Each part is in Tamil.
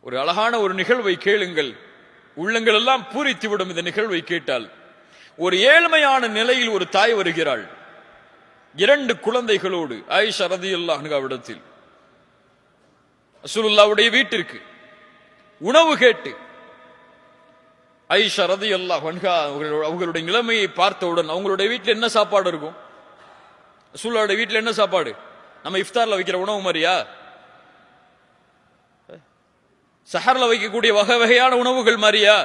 ஒரு அழகான ஒரு நிகழ்வை கேளுங்கள், உள்ளங்கள் எல்லாம் பூரித்துவிடும் இந்த நிகழ்வை கேட்டால். ஒரு ஏழ்மையான நிலையில் ஒரு தாய் வருகிறாள் 2 குழந்தைகளோடு ஆயிஷா ரலியல்லாஹு அன்ஹாவிடத்தில். ரசூலுல்லாஹ்வுடைய வீட்டிற்கு உணவு கேட்டு ஆயிஷா ரலியல்லாஹு அன்ஹா அவர்களுடைய நிலைமையை பார்த்தவுடன், அவங்களுடைய வீட்டில் என்ன சாப்பாடு இருக்கும்? ரசூலுல்லாஹ்வுடைய வீட்டில் என்ன சாப்பாடு? நம்ம இஃப்தார்ல வைக்கிற உணவு மாதிரியா? சஹர்ல வைக்கக்கூடிய வகை வகையான உணவுகள் மாதிரியா?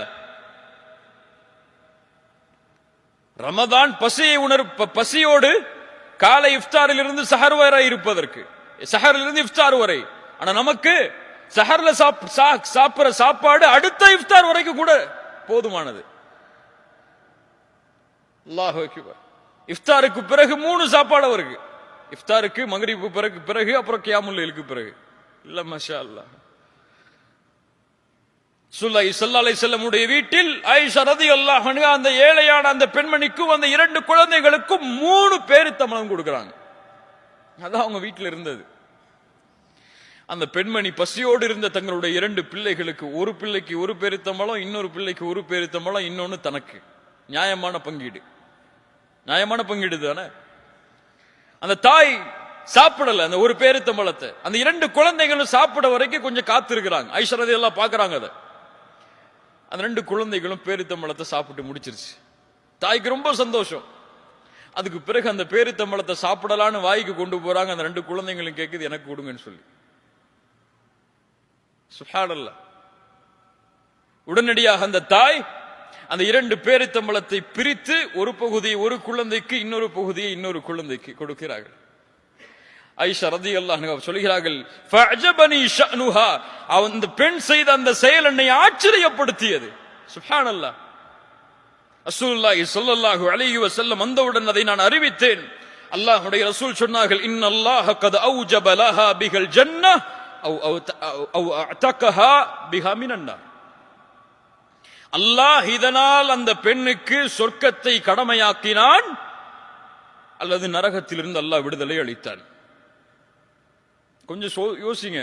ரமதான் பசியோடு காலை இஃப்தாரில் இருந்து சஹர் வரை இருப்பதற்கு, சஹரில் இருந்து இஃப்தார் வரை. ஆனா நமக்கு சஹர்ல சாப்பிடுற சாப்பாடு அடுத்த இஃப்தார் வரைக்கும் கூட போதுமானது. அல்லாஹு அக்பர். இஃப்தாருக்கு பிறகு 3 சாப்பாடு அவருக்கு. இஃப்தாருக்கு, மக்ரிபு பிறகு அப்புறம் கியாமுல் லைலுக்கு பிறகு. இல்ல மாஷா அல்லாஹ். ஸல்லல்லாஹு அலைஹி வஸல்லம் உடைய வீட்டில் ஆயிஷா ரலியல்லாஹு அன்ஹா அந்த ஏழையான அந்த பெண்மணிக்கும் அந்த 2 குழந்தைகளுக்கும் 3 பேரித்தம்பழம் கொடுக்கறாங்க. அதான் அவங்க வீட்டில் இருந்தது. அந்த பெண்மணி பசியோடு இருந்த தங்களுடைய 2 பிள்ளைகளுக்கு, ஒரு பிள்ளைக்கு ஒரு பேரித்தம்பழம், இன்னொரு பிள்ளைக்கு ஒரு பேரித்தம்பழம், இன்னொன்னு தனக்கு. நியாயமான பங்கீடு, நியாயமான பங்கீடு தானே. அந்த தாய் சாப்பிடல அந்த ஒரு பேரித்தம்பழத்தை. அந்த 2 குழந்தைகளும் சாப்பிட வரைக்கும் கொஞ்சம் காத்து இருக்கிறாங்க. ஆயிஷா ரலியல்லாஹு பாக்குறாங்க அதை. அந்த 2 குழந்தைகளும் பேரித்தம்பழத்தை சாப்பிட்டு முடிச்சிருச்சு. தாய்க்கு ரொம்ப சந்தோஷம். அதுக்கு பிறகு அந்த பேரித்தம்பழத்தை சாப்பிடலான்னு வாய்க்கு கொண்டு போறாங்க. அந்த 2 குழந்தைகளும் கேட்குது, எனக்கு கொடுங்கன்னு சொல்லி. சுப்ஹானல்லாஹ். உடனடியாக அந்த தாய் அந்த 2 பேரித்தம்பழத்தை பிரித்து ஒரு பகுதியை ஒரு குழந்தைக்கு, இன்னொரு பகுதியை இன்னொரு குழந்தைக்கு கொடுக்கிறார்கள். ஆயிஷா ரலியல்லாஹு அன்ஹா சொல்கிறார்கள், ஃபஅஜபனி ஷஅனுஹா, அந்த பெண் செய்த அந்த செயல் என்னை ஆச்சரியப்படுத்தியது. சுப்ஹானல்லாஹ். ரசூலுல்லாஹி ஸல்லல்லாஹு அலைஹி வஸல்லம் வந்தவுடன் அதை நான் அறிவித்தேன். அல்லாஹ்வுடைய ரசூல் சொன்னார்கள், இன்னல்லாஹ கத் அவ்ஜப லஹா பிஹல் ஜன்னஹ் அவ் அஅதகஹா பிஹா மினன் நார். அல்லாஹ் இதனால் அந்த பெண்ணுக்கு சொர்க்கத்தை கடமையாக்கினான், அல்லது நரகத்திலிருந்து அல்லாஹ் விடுதலை அளித்தான். கொஞ்சம் யோசிங்க.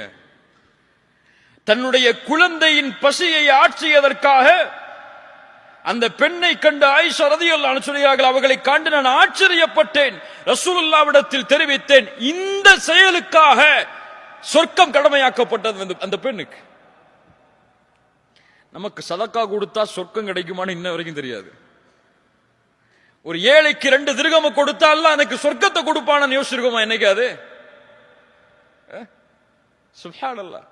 தன்னுடைய குழந்தையின் பசியை ஆற்றியதற்காக அந்த பெண்ணை கண்டு ஆயிஷா ரலியல்லாஹு அன்ஹா சொல்கிறார்கள், அவர்களை கண்டு நான் ஆச்சரியப்பட்டேன். ரசூலுல்லாஹ்விடத்தில் தெரிவித்தேன், இந்த செயலுக்காக சொர்க்கம் கடமையாக்கப்பட்டது அந்த பெண்ணுக்கு. நமக்கு சதக்கா கொடுத்தா சொர்க்கம் கிடைக்குமான்னு இன்ன வரைக்கும் தெரியாது. ஒரு ஏழைக்கு 2 திர்ஹம் கொடுத்தா அல்லாஹ் எனக்கு சொர்க்கத்தை கொடுப்பான்னு யோசிச்சிருக்கோமா என்னைக்காவது? சுப்ஹானல்லாஹ்.